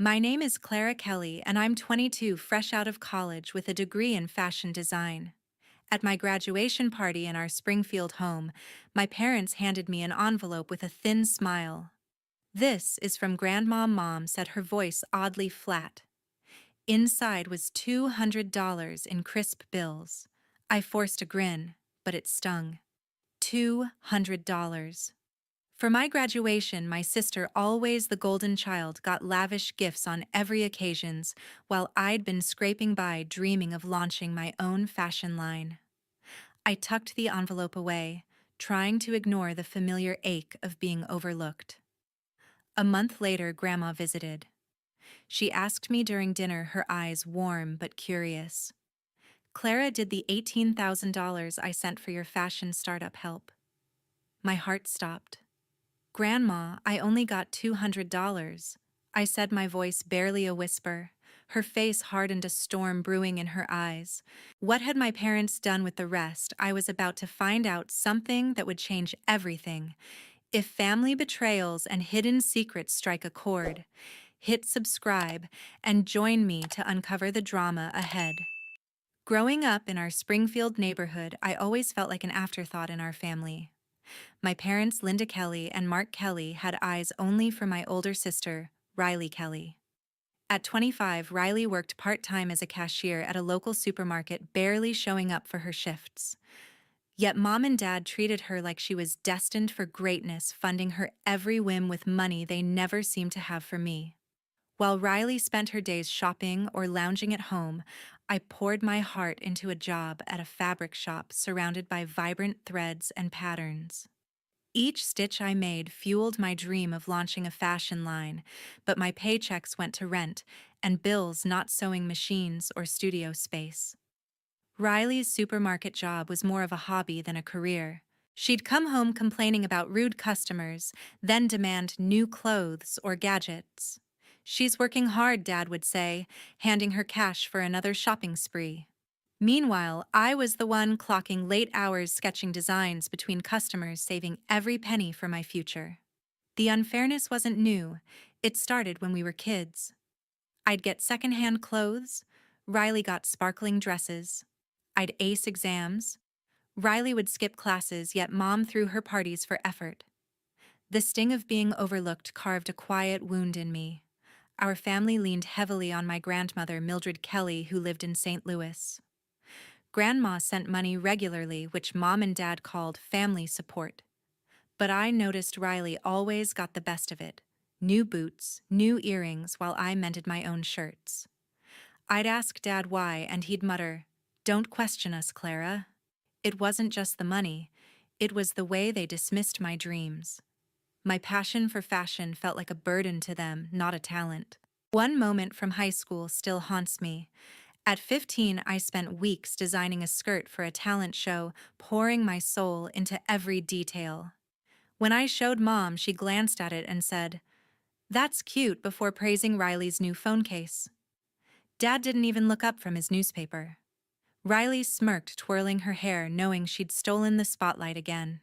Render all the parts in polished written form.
My name is Clara Kelly, and I'm 22, fresh out of college with a degree in fashion design. At my graduation party in our Springfield home, my parents handed me an envelope with a thin smile. "This is from Grandma Mom," said her voice oddly flat. Inside was $200 in crisp bills. I forced a grin, but it stung. $200. For my graduation, my sister, always the golden child, got lavish gifts on every occasions, while I'd been scraping by dreaming of launching my own fashion line. I tucked the envelope away, trying to ignore the familiar ache of being overlooked. A month later, Grandma visited. She asked me during dinner, her eyes warm but curious. "Clara, did the $18,000 I sent for your fashion startup help?" My heart stopped. "Grandma, I only got $200. I said, my voice barely a whisper. Her face hardened, a storm brewing in her eyes. What had my parents done with the rest? I was about to find out something that would change everything. If family betrayals and hidden secrets strike a chord, hit subscribe and join me to uncover the drama ahead. Growing up in our Springfield neighborhood, I always felt like an afterthought in our family. My parents, Linda Kelly and Mark Kelly, had eyes only for my older sister, Riley Kelly. At 25, Riley worked part-time as a cashier at a local supermarket, barely showing up for her shifts. Yet Mom and Dad treated her like she was destined for greatness, funding her every whim with money they never seemed to have for me. While Riley spent her days shopping or lounging at home, I poured my heart into a job at a fabric shop surrounded by vibrant threads and patterns. Each stitch I made fueled my dream of launching a fashion line, but my paychecks went to rent and bills, not sewing machines or studio space. Riley's supermarket job was more of a hobby than a career. She'd come home complaining about rude customers, then demand new clothes or gadgets. "She's working hard," Dad would say, handing her cash for another shopping spree. Meanwhile, I was the one clocking late hours sketching designs between customers, saving every penny for my future. The unfairness wasn't new. It started when we were kids. I'd get secondhand clothes. Riley got sparkling dresses. I'd ace exams. Riley would skip classes, yet Mom threw her parties for effort. The sting of being overlooked carved a quiet wound in me. Our family leaned heavily on my grandmother, Mildred Kelly, who lived in St. Louis. Grandma sent money regularly, which Mom and Dad called family support. But I noticed Riley always got the best of it. New boots, new earrings, while I mended my own shirts. I'd ask Dad why, and he'd mutter, "Don't question us, Clara." It wasn't just the money. It was the way they dismissed my dreams. My passion for fashion felt like a burden to them, not a talent. One moment from high school still haunts me. At 15, I spent weeks designing a skirt for a talent show, pouring my soul into every detail. When I showed Mom, she glanced at it and said, "That's cute," before praising Riley's new phone case. Dad didn't even look up from his newspaper. Riley smirked, twirling her hair, knowing she'd stolen the spotlight again.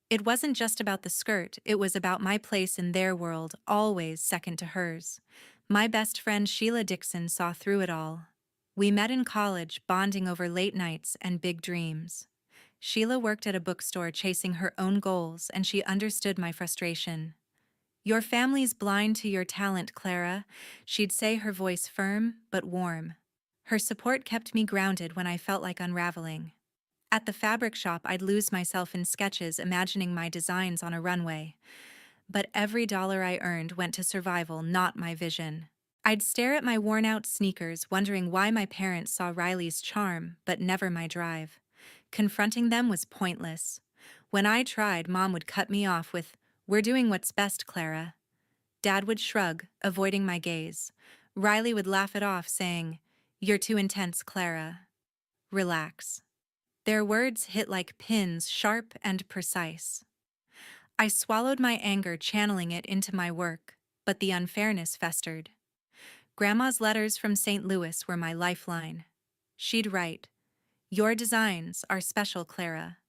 It wasn't just about the skirt, it was about my place in their world, always second to hers. My best friend Sheila Dixon saw through it all. We met in college, bonding over late nights and big dreams. Sheila worked at a bookstore chasing her own goals, and she understood my frustration. "Your family's blind to your talent, Clara," she'd say, her voice firm but warm. Her support kept me grounded when I felt like unraveling. At the fabric shop, I'd lose myself in sketches, imagining my designs on a runway. But every dollar I earned went to survival, not my vision. I'd stare at my worn-out sneakers, wondering why my parents saw Riley's charm, but never my drive. Confronting them was pointless. When I tried, Mom would cut me off with, "We're doing what's best, Clara." Dad would shrug, avoiding my gaze. Riley would laugh it off, saying, "You're too intense, Clara. Relax." Their words hit like pins, sharp and precise. I swallowed my anger, channeling it into my work, but the unfairness festered. Grandma's letters from St. Louis were my lifeline. She'd write, "Your designs are special, Clara."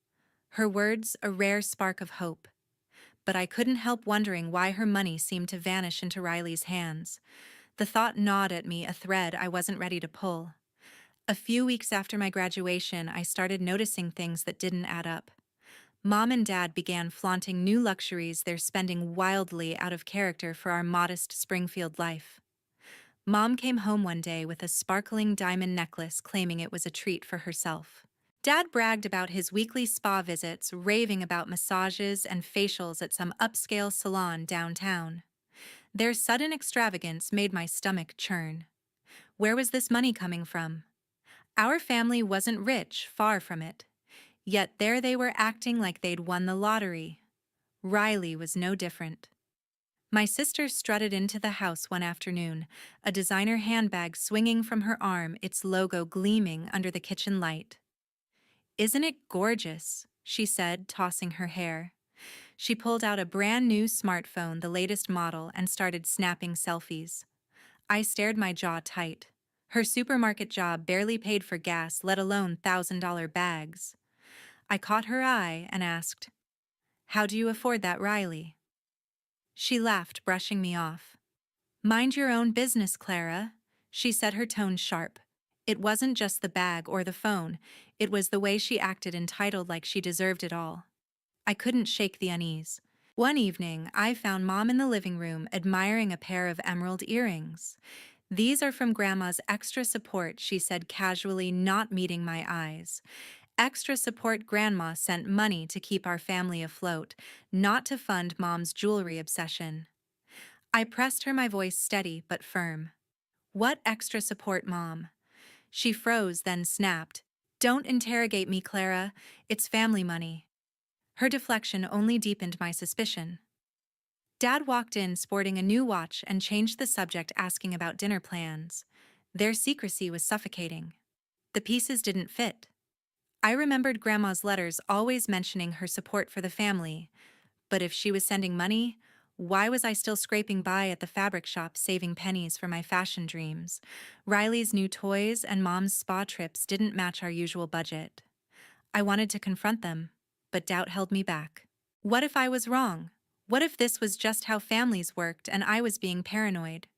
Her words a rare spark of hope. But I couldn't help wondering why her money seemed to vanish into Riley's hands. The thought gnawed at me, a thread I wasn't ready to pull. A few weeks after my graduation, I started noticing things that didn't add up. Mom and Dad began flaunting new luxuries they're spending wildly out of character for our modest Springfield life. Mom came home one day with a sparkling diamond necklace claiming it was a treat for herself. Dad bragged about his weekly spa visits, raving about massages and facials at some upscale salon downtown. Their sudden extravagance made my stomach churn. Where was this money coming from? Our family wasn't rich, far from it. Yet there they were acting like they'd won the lottery. Riley was no different. My sister strutted into the house one afternoon, a designer handbag swinging from her arm, its logo gleaming under the kitchen light. "Isn't it gorgeous?" she said, tossing her hair. She pulled out a brand new smartphone, the latest model, and started snapping selfies. I stared, my jaw tight. Her supermarket job barely paid for gas, let alone $1,000 bags. I caught her eye and asked, "How do you afford that, Riley?" She laughed, brushing me off. "Mind your own business, Clara," she said, her tone sharp. It wasn't just the bag or the phone, it was the way she acted, entitled, like she deserved it all. I couldn't shake the unease. One evening, I found Mom in the living room admiring a pair of emerald earrings. "These are from Grandma's extra support," she said casually, not meeting my eyes. Extra support. Grandma sent money to keep our family afloat, not to fund Mom's jewelry obsession. I pressed her, my voice steady but firm. "What extra support, Mom?" She froze, then snapped, "Don't interrogate me, Clara. It's family money." Her deflection only deepened my suspicion. Dad walked in sporting a new watch and changed the subject, asking about dinner plans. Their secrecy was suffocating. The pieces didn't fit. I remembered Grandma's letters always mentioning her support for the family, but if she was sending money, why was I still scraping by at the fabric shop, saving pennies for my fashion dreams? Riley's new toys and Mom's spa trips didn't match our usual budget. I wanted to confront them, but doubt held me back. What if I was wrong? What if this was just how families worked and I was being paranoid?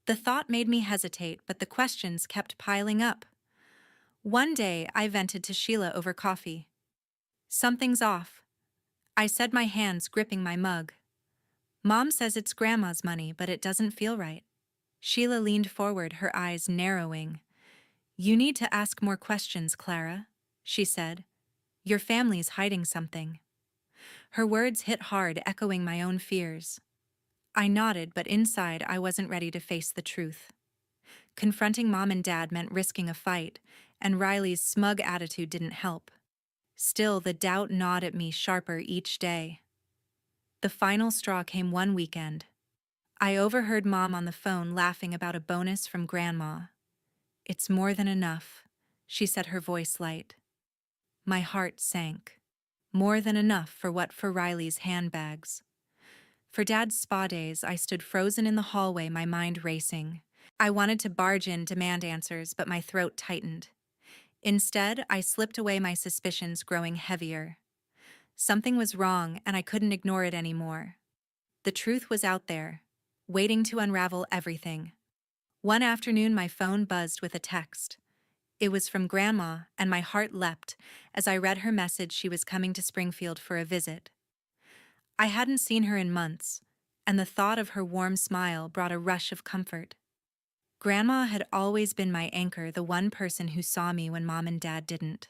The thought made me hesitate, but the questions kept piling up. One day, I vented to Sheila over coffee. "Something's off," I said, my hands gripping my mug. "Mom says it's Grandma's money, but it doesn't feel right." Sheila leaned forward, her eyes narrowing. "You need to ask more questions, Clara," she said. "Your family's hiding something." Her words hit hard, echoing my own fears. I nodded, but inside I wasn't ready to face the truth. Confronting Mom and Dad meant risking a fight, and Riley's smug attitude didn't help. Still, the doubt gnawed at me sharper each day. The final straw came one weekend. I overheard Mom on the phone laughing about a bonus from Grandma. "It's more than enough," she said, her voice light. My heart sank. More than enough for what? For Riley's handbags. For Dad's spa days, I stood frozen in the hallway, my mind racing. I wanted to barge in, demand answers, but my throat tightened. Instead, I slipped away, my suspicions growing heavier. Something was wrong, and I couldn't ignore it anymore. The truth was out there, waiting to unravel everything. One afternoon, my phone buzzed with a text. It was from Grandma, and my heart leapt as I read her message. She was coming to Springfield for a visit. I hadn't seen her in months, and the thought of her warm smile brought a rush of comfort. Grandma had always been my anchor, the one person who saw me when Mom and Dad didn't.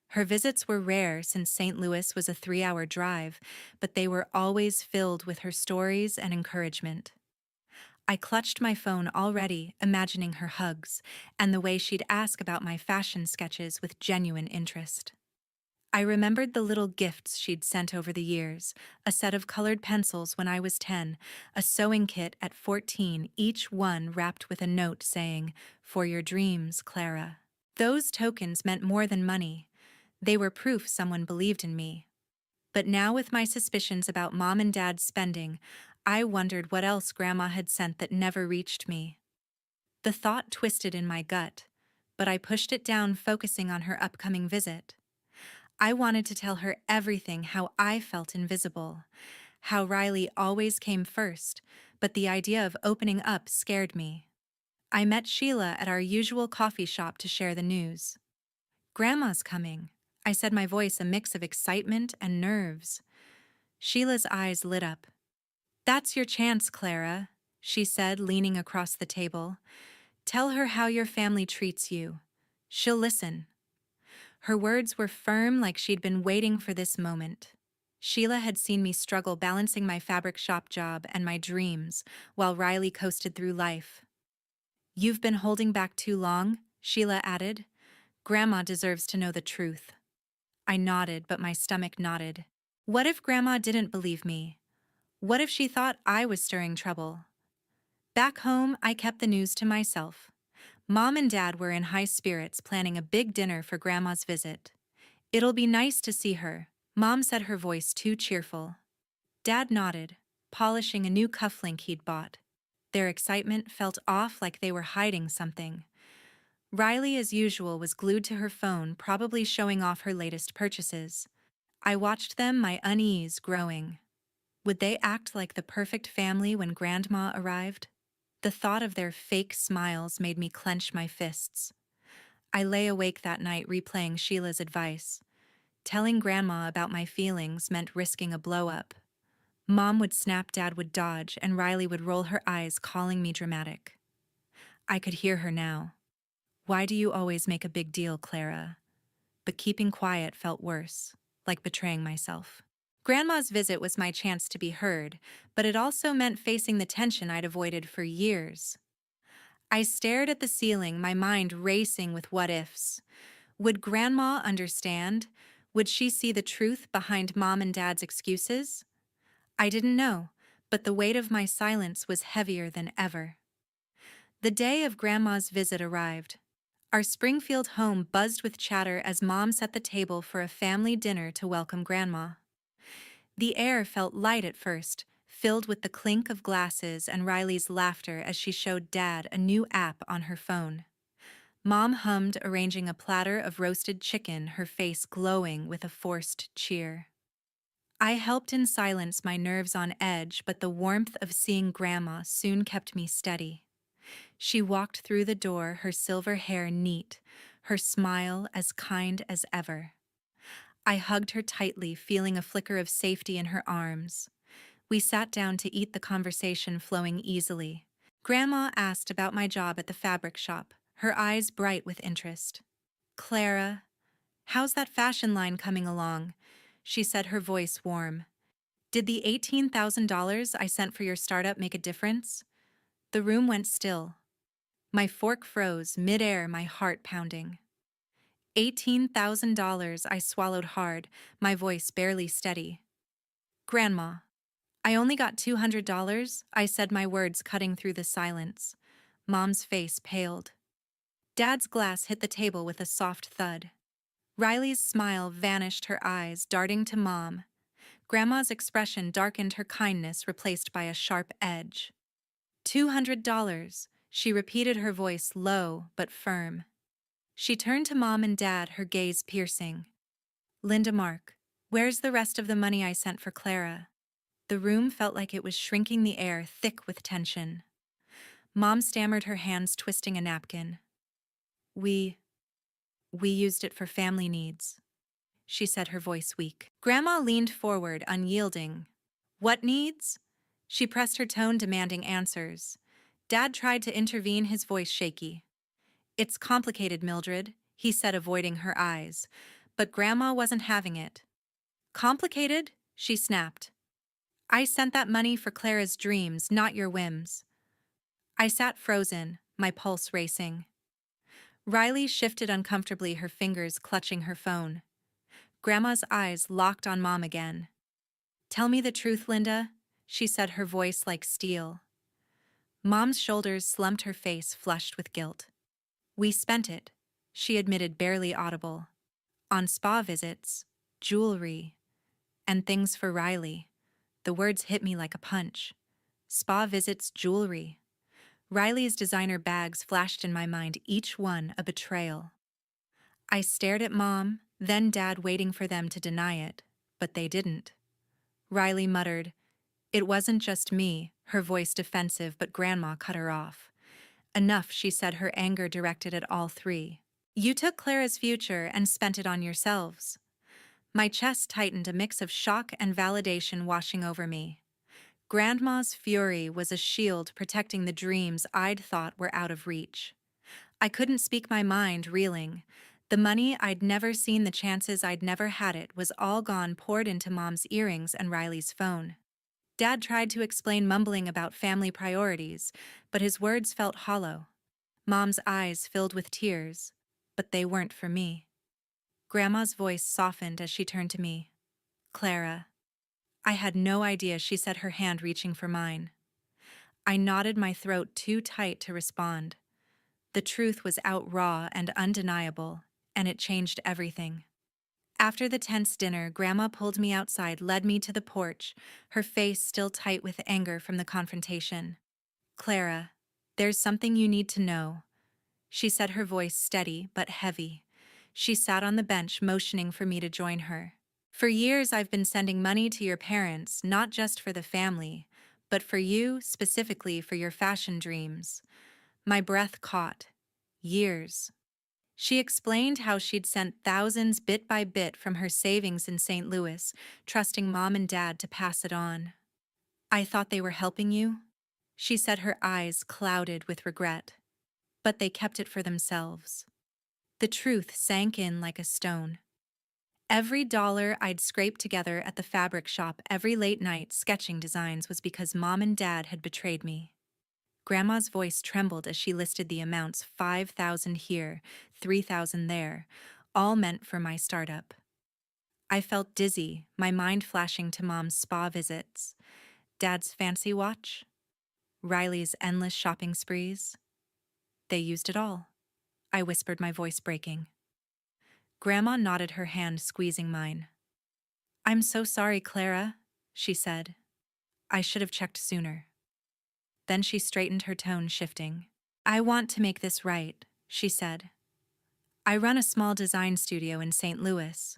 Her visits were rare, since St. Louis was a 3-hour drive, but they were always filled with her stories and encouragement. I clutched my phone, already imagining her hugs and the way she'd ask about my fashion sketches with genuine interest. I remembered the little gifts she'd sent over the years: a set of colored pencils when I was 10, a sewing kit at 14, each one wrapped with a note saying, "For your dreams, Clara." Those tokens meant more than money. They were proof someone believed in me. But now, with my suspicions about Mom and Dad's spending, I wondered what else Grandma had sent that never reached me. The thought twisted in my gut, but I pushed it down, focusing on her upcoming visit. I wanted to tell her everything: how I felt invisible, how Riley always came first, but the idea of opening up scared me. I met Sheila at our usual coffee shop to share the news. "Grandma's coming," I said, my voice a mix of excitement and nerves. Sheila's eyes lit up. "That's your chance, Clara," she said, leaning across the table. "Tell her how your family treats you. She'll listen." Her words were firm, like she'd been waiting for this moment. Sheila had seen me struggle balancing my fabric shop job and my dreams, while Riley coasted through life. "You've been holding back too long," Sheila added. "Grandma deserves to know the truth." I nodded, but my stomach knotted. What if Grandma didn't believe me? What if she thought I was stirring trouble? Back home, I kept the news to myself. Mom and Dad were in high spirits, planning a big dinner for Grandma's visit. "It'll be nice to see her," Mom said, her voice too cheerful. Dad nodded, polishing a new cufflink he'd bought. Their excitement felt off, like they were hiding something. Riley, as usual, was glued to her phone, probably showing off her latest purchases. I watched them, my unease growing. Would they act like the perfect family when Grandma arrived? The thought of their fake smiles made me clench my fists. I lay awake that night replaying Sheila's advice. Telling Grandma about my feelings meant risking a blow-up. Mom would snap, Dad would dodge, and Riley would roll her eyes, calling me dramatic. I could hear her now. "Why do you always make a big deal, Clara?" But keeping quiet felt worse, like betraying myself. Grandma's visit was my chance to be heard, but it also meant facing the tension I'd avoided for years. I stared at the ceiling, my mind racing with what-ifs. Would Grandma understand? Would she see the truth behind Mom and Dad's excuses? I didn't know, but the weight of my silence was heavier than ever. The day of Grandma's visit arrived. Our Springfield home buzzed with chatter as Mom set the table for a family dinner to welcome Grandma. The air felt light at first, filled with the clink of glasses and Riley's laughter as she showed Dad a new app on her phone. Mom hummed, arranging a platter of roasted chicken, her face glowing with a forced cheer. I helped in silence, my nerves on edge, but the warmth of seeing Grandma soon kept me steady. She walked through the door, her silver hair neat, her smile as kind as ever. I hugged her tightly, feeling a flicker of safety in her arms. We sat down to eat, the conversation flowing easily. Grandma asked about my job at the fabric shop, her eyes bright with interest. "Clara, how's that fashion line coming along?" she said, her voice warm. "Did the $18,000 I sent for your startup make a difference?" The room went still. My fork froze, mid-air, my heart pounding. $18,000, I swallowed hard, my voice barely steady. "Grandma, I only got $200, I said, my words cutting through the silence. Mom's face paled. Dad's glass hit the table with a soft thud. Riley's smile vanished, her eyes darting to Mom. Grandma's expression darkened, her kindness replaced by a sharp edge. $200, she repeated, her voice low but firm. She turned to Mom and Dad, her gaze piercing. "Linda, Mark, where's the rest of the money I sent for Clara?" The room felt like it was shrinking, the air thick with tension. Mom stammered, her hands twisting a napkin. We used it for family needs," she said, her voice weak. Grandma leaned forward, unyielding. "What needs?" She pressed, her tone demanding answers. Dad tried to intervene, his voice shaky. "It's complicated, Mildred," he said, avoiding her eyes. But Grandma wasn't having it. "Complicated?" she snapped. "I sent that money for Clara's dreams, not your whims." I sat frozen, my pulse racing. Riley shifted uncomfortably, her fingers clutching her phone. Grandma's eyes locked on Mom again. "Tell me the truth, Linda," she said, her voice like steel. Mom's shoulders slumped, her face flushed with guilt. "We spent it," she admitted, barely audible. "On spa visits, jewelry, and things for Riley." The words hit me like a punch. Spa visits, jewelry. Riley's designer bags flashed in my mind, each one a betrayal. I stared at Mom, then Dad, waiting for them to deny it, but they didn't. Riley muttered, It wasn't just me, her voice defensive, but Grandma cut her off. Enough, she said, her anger directed at all three. You took Clara's future and spent it on yourselves. My chest tightened, a mix of shock and validation washing over me. Grandma's fury was a shield protecting the dreams I'd thought were out of reach. I couldn't speak my mind, reeling. The money I'd never seen, the chances I'd never had it, was all gone, poured into Mom's earrings and Riley's phone. Dad tried to explain, mumbling about family priorities, but his words felt hollow. Mom's eyes filled with tears, but they weren't for me. Grandma's voice softened as she turned to me. Clara. I had no idea, she said, her hand reaching for mine. I nodded, my throat too tight to respond. The truth was out raw and undeniable, and it changed everything. After the tense dinner, Grandma pulled me outside, led me to the porch, her face still tight with anger from the confrontation. Clara, there's something you need to know, she said, her voice steady but heavy. She sat on the bench, motioning for me to join her. For years, I've been sending money to your parents, not just for the family, but for you, specifically for your fashion dreams. My breath caught. Years. She explained how she'd sent thousands bit by bit from her savings in St. Louis, trusting Mom and Dad to pass it on. I thought they were helping you, she said, her eyes clouded with regret. But they kept it for themselves. The truth sank in like a stone. Every dollar I'd scraped together at the fabric shop, every late night sketching designs, was because Mom and Dad had betrayed me. Grandma's voice trembled as she listed the amounts: 5,000 here, 3,000 there, all meant for my startup. I felt dizzy, my mind flashing to Mom's spa visits, Dad's fancy watch, Riley's endless shopping sprees. They used it all, I whispered, my voice breaking. Grandma nodded, her hand squeezing mine. I'm so sorry, Clara, she said. I should have checked sooner. Then she straightened, her tone shifting. I want to make this right, she said. I run a small design studio in St. Louis.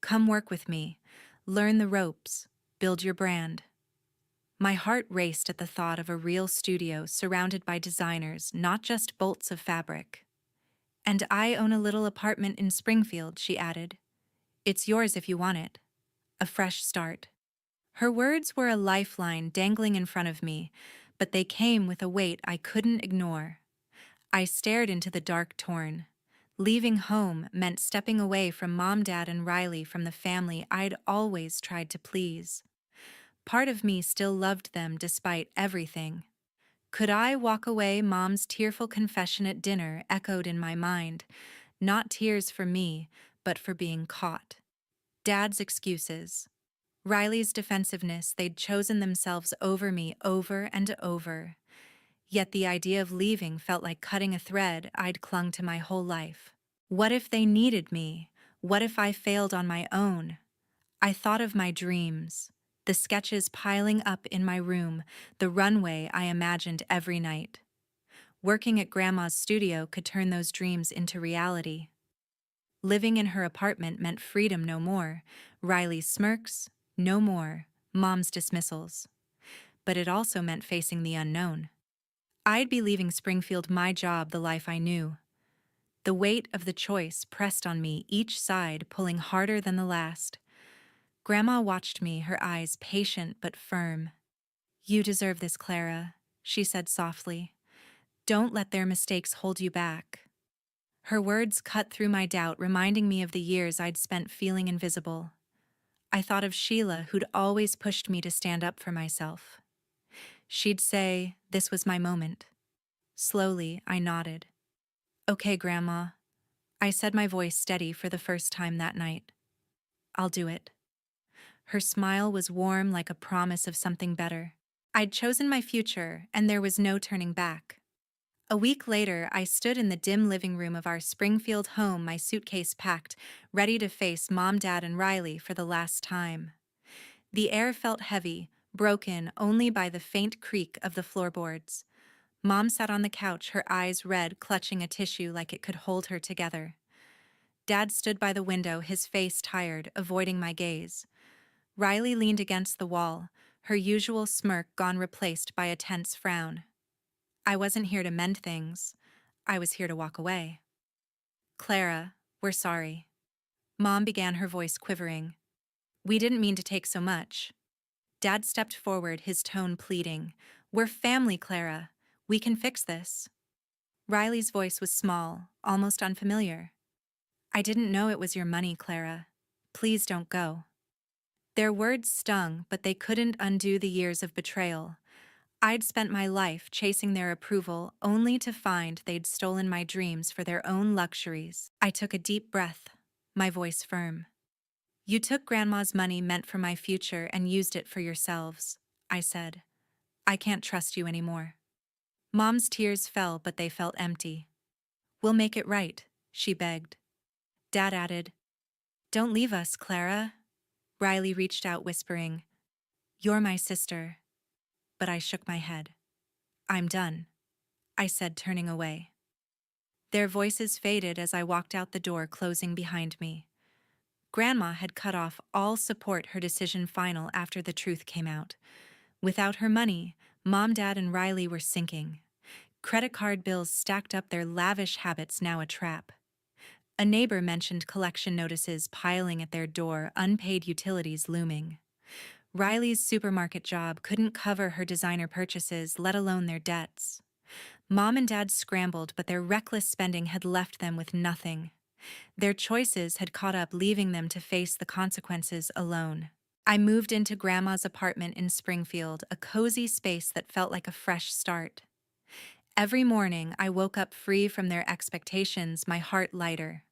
Come work with me, learn the ropes, build your brand. My heart raced at the thought of a real studio surrounded by designers, not just bolts of fabric. And I own a little apartment in Springfield, she added. It's yours if you want it. A fresh start. Her words were a lifeline dangling in front of me, but they came with a weight I couldn't ignore. I stared into the dark, torn. Leaving home meant stepping away from Mom, Dad, and Riley, from the family I'd always tried to please. Part of me still loved them despite everything. Could I walk away? Mom's tearful confession at dinner echoed in my mind, not tears for me, but for being caught. Dad's excuses. Riley's defensiveness, they'd chosen themselves over me over and over. Yet the idea of leaving felt like cutting a thread I'd clung to my whole life. What if they needed me? What if I failed on my own? I thought of my dreams, the sketches piling up in my room, the runway I imagined every night. Working at Grandma's studio could turn those dreams into reality. Living in her apartment meant freedom no more. Riley's smirks, no more. Mom's dismissals. But it also meant facing the unknown. I'd be leaving Springfield, my job, the life I knew. The weight of the choice pressed on me, each side pulling harder than the last. Grandma watched me, her eyes patient but firm. You deserve this, Clara, she said softly. Don't let their mistakes hold you back. Her words cut through my doubt, reminding me of the years I'd spent feeling invisible. I thought of Sheila, who'd always pushed me to stand up for myself. She'd say, this was my moment. Slowly, I nodded. Okay, Grandma, I said, my voice steady for the first time that night. I'll do it. Her smile was warm, like a promise of something better. I'd chosen my future, and there was no turning back. A week later, I stood in the dim living room of our Springfield home, my suitcase packed, ready to face Mom, Dad, and Riley for the last time. The air felt heavy, broken only by the faint creak of the floorboards. Mom sat on the couch, her eyes red, clutching a tissue like it could hold her together. Dad stood by the window, his face tired, avoiding my gaze. Riley leaned against the wall, her usual smirk gone replaced by a tense frown. I wasn't here to mend things. I was here to walk away. Clara, we're sorry. Mom began, her voice quivering. We didn't mean to take so much. Dad stepped forward, his tone pleading. We're family, Clara. We can fix this. Riley's voice was small, almost unfamiliar. I didn't know it was your money, Clara. Please don't go. Their words stung, but they couldn't undo the years of betrayal. I'd spent my life chasing their approval only to find they'd stolen my dreams for their own luxuries. I took a deep breath, my voice firm. You took Grandma's money meant for my future and used it for yourselves, I said. I can't trust you anymore. Mom's tears fell, but they felt empty. We'll make it right, she begged. Dad added, Don't leave us, Clara. Riley reached out, whispering, You're my sister. But I shook my head. I'm done, I said, turning away. Their voices faded as I walked out the door, closing behind me. Grandma had cut off all support, her decision final after the truth came out. Without her money, Mom, Dad, and Riley were sinking. Credit card bills stacked up, their lavish habits now a trap. A neighbor mentioned collection notices piling at their door, unpaid utilities looming. Riley's supermarket job couldn't cover her designer purchases, let alone their debts. Mom and Dad scrambled, but their reckless spending had left them with nothing. Their choices had caught up, leaving them to face the consequences alone. I moved into Grandma's apartment in Springfield, a cozy space that felt like a fresh start. Every morning, I woke up free from their expectations, my heart lighter.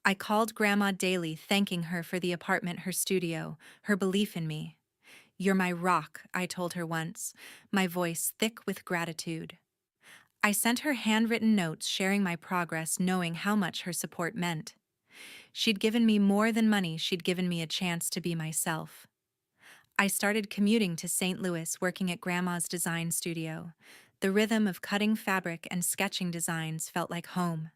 I called Grandma daily, thanking her for the apartment, her studio, her belief in me. You're my rock, I told her once, my voice thick with gratitude. I sent her handwritten notes sharing my progress, knowing how much her support meant. She'd given me more than money, she'd given me a chance to be myself. I started commuting to St. Louis, working at Grandma's design studio. The rhythm of cutting fabric and sketching designs felt like home.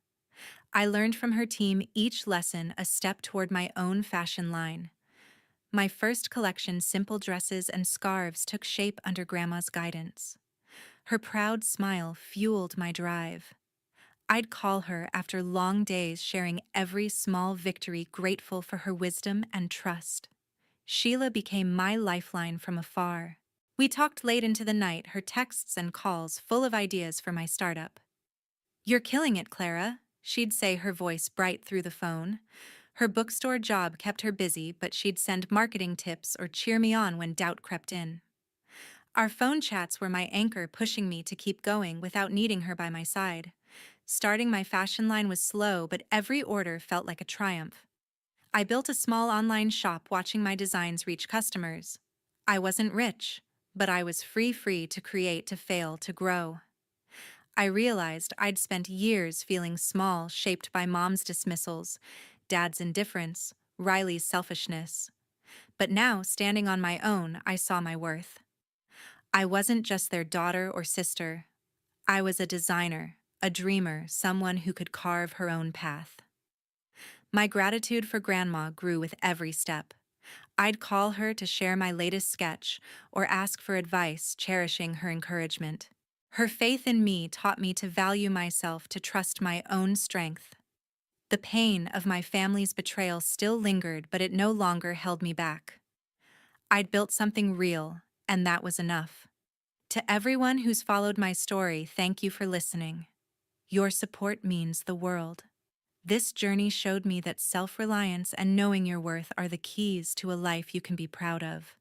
I learned from her team, each lesson a step toward my own fashion line. My first collection, simple dresses and scarves, took shape under Grandma's guidance. Her proud smile fueled my drive. I'd call her after long days, sharing every small victory, grateful for her wisdom and trust. Sheila became my lifeline from afar. We talked late into the night, her texts and calls full of ideas for my startup. You're killing it, Clara, she'd say, her voice bright through the phone. Her bookstore job kept her busy, but she'd send marketing tips or cheer me on when doubt crept in. Our phone chats were my anchor, pushing me to keep going without needing her by my side. Starting my fashion line was slow, but every order felt like a triumph. I built a small online shop, watching my designs reach customers. I wasn't rich, but I was free to create, to fail, to grow. I realized I'd spent years feeling small, shaped by Mom's dismissals, Dad's indifference, Riley's selfishness. But now, standing on my own, I saw my worth. I wasn't just their daughter or sister. I was a designer, a dreamer, someone who could carve her own path. My gratitude for Grandma grew with every step. I'd call her to share my latest sketch or ask for advice, cherishing her encouragement. Her faith in me taught me to value myself, to trust my own strength. The pain of my family's betrayal still lingered, but it no longer held me back. I'd built something real, and that was enough. To everyone who's followed my story, thank you for listening. Your support means the world. This journey showed me that self-reliance and knowing your worth are the keys to a life you can be proud of.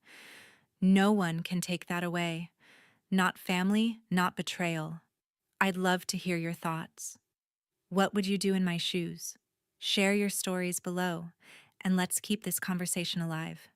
No one can take that away. Not family, not betrayal. I'd love to hear your thoughts. What would you do in my shoes? Share your stories below, and let's keep this conversation alive.